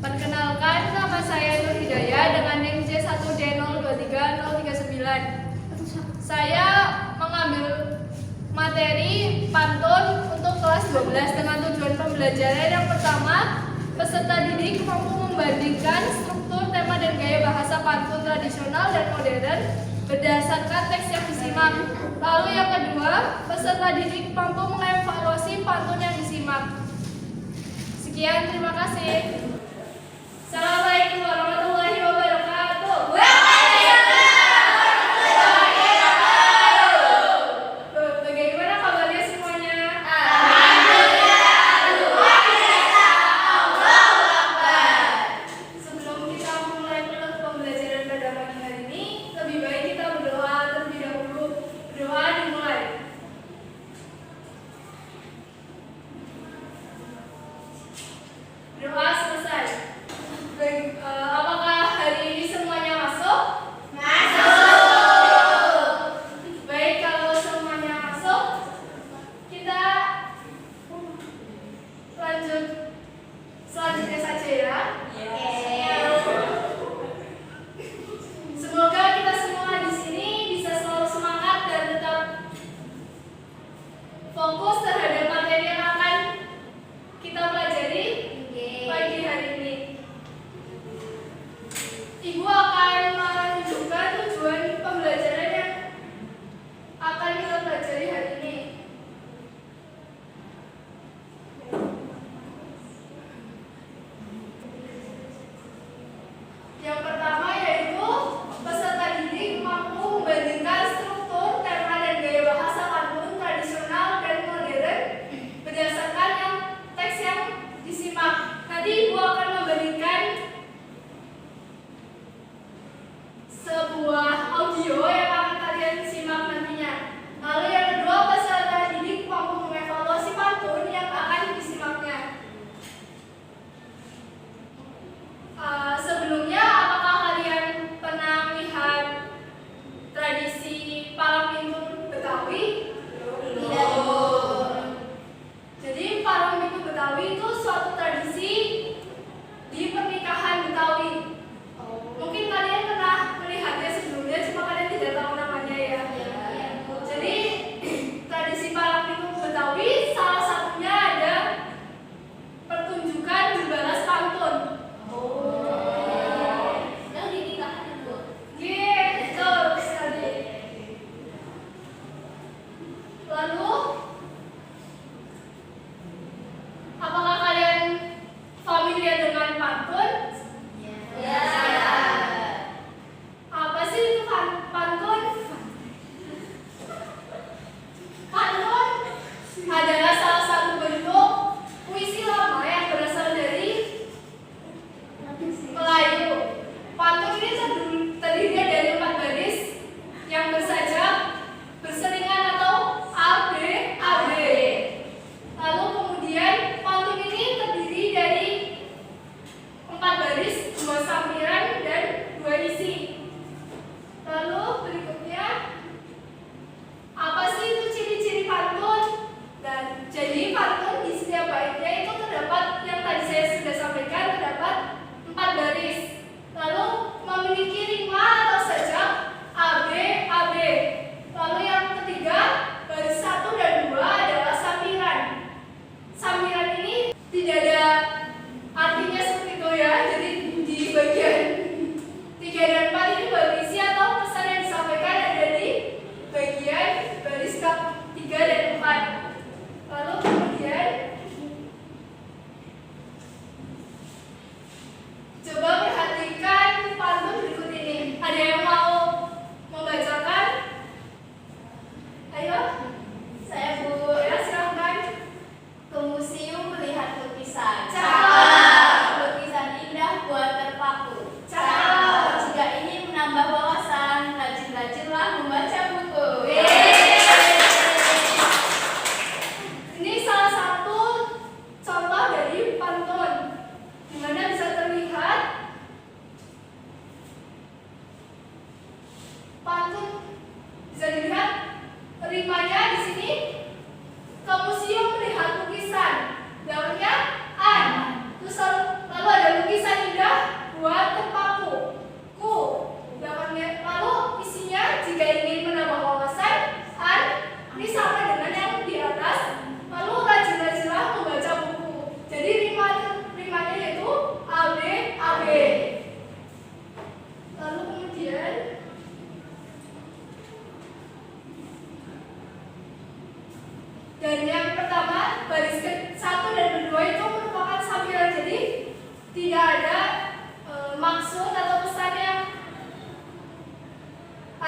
Perkenalkan, nama saya Nur Hidayah dengan NIM J1D023039. Saya mengambil materi pantun untuk kelas 12 dengan tujuan pembelajaran yang pertama, peserta didik mampu membandingkan struktur, tema, dan gaya bahasa pantun tradisional dan modern berdasarkan teks yang disimak. Lalu yang kedua, peserta didik mampu mengevaluasi pantun yang disimak. Sekian, terima kasih. Assalamualaikum warahmatullahi wabarakatuh. Bagaimana kabarnya semuanya? Sebelum kita mulai pembelajaran pada pagi hari ini, lebih baik kita berdoa terlebih dahulu. Berdoa dimulai. Doa selesai.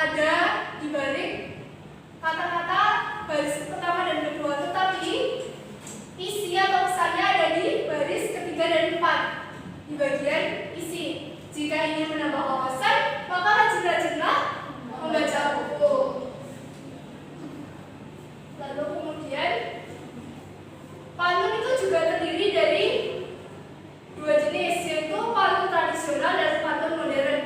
ada di balik kata-kata baris pertama dan kedua, tetapi isi atau pesannya ada di baris ketiga dan keempat di bagian isi. Jika ingin menambah wawasan, maka rajin-rajinlah membaca buku. Lalu kemudian pantun itu juga terdiri dari dua jenis, yaitu pantun tradisional dan pantun modern.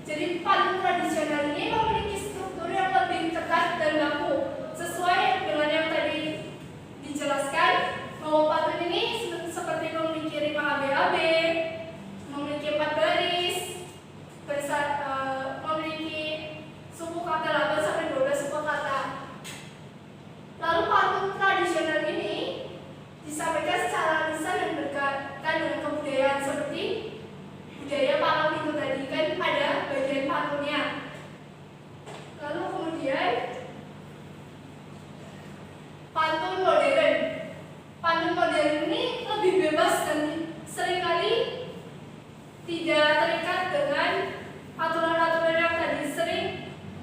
Jadi pantun tradisional ini memiliki struktur yang lebih ketat dan baku, sesuai dengan yang tadi dijelaskan bahwa pantun ini seperti memiliki rima ABAB, memiliki 4 baris, memiliki suku kata 8 sampai 12 suku kata. Lalu pantun tradisional ini disampaikan secara lisan dan berkaitan dengan kebudayaan, seperti budaya Palang itu tadi kan ada bagian pantunnya. Lalu kemudian pantun modern. Pantun modern ini lebih bebas dan seringkali tidak terikat dengan aturan-aturan yang tadi, sering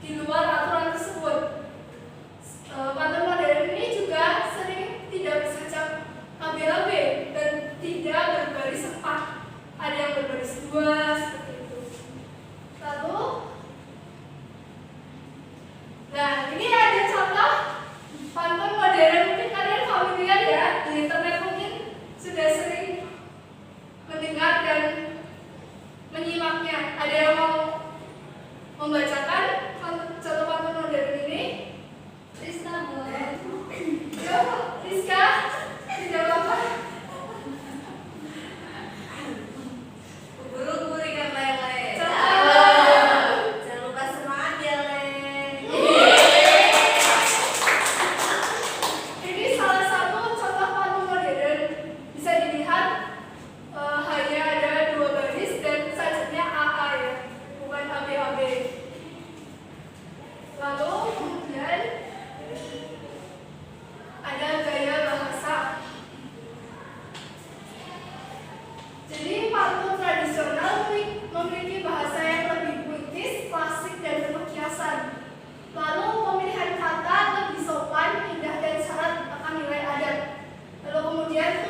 di luar aturan tersebut. Pantun modern ini juga sering tidak bersajak ABAB dan tidak berbaris 4. Ada yang berbaris 2 seperti itu. Lalu, nah ini ada contoh pantun modern, mungkin kalian familiar ya, di internet mungkin sudah sering mendengar dan menyimaknya. Ada yang mau membacakan contoh pantun modern ini? Rizka boleh. Yo, Rizka, tidak apa-apa. Guru ikan lele. Jangan lupa semangat ya, Le. Ini salah satu contoh pantun modern. Bisa dilihat hanya ada 2 baris dan sajanya AA ya, bukan ABAB. Lalu kemudian ada gaya bahasa. Jadi pantun tradisional memiliki bahasa yang lebih puitis, klasik, dan penuh kiasan. Lalu pemilihan kata lebih sopan, indah, dan syarat akan nilai adat. Lalu kemudian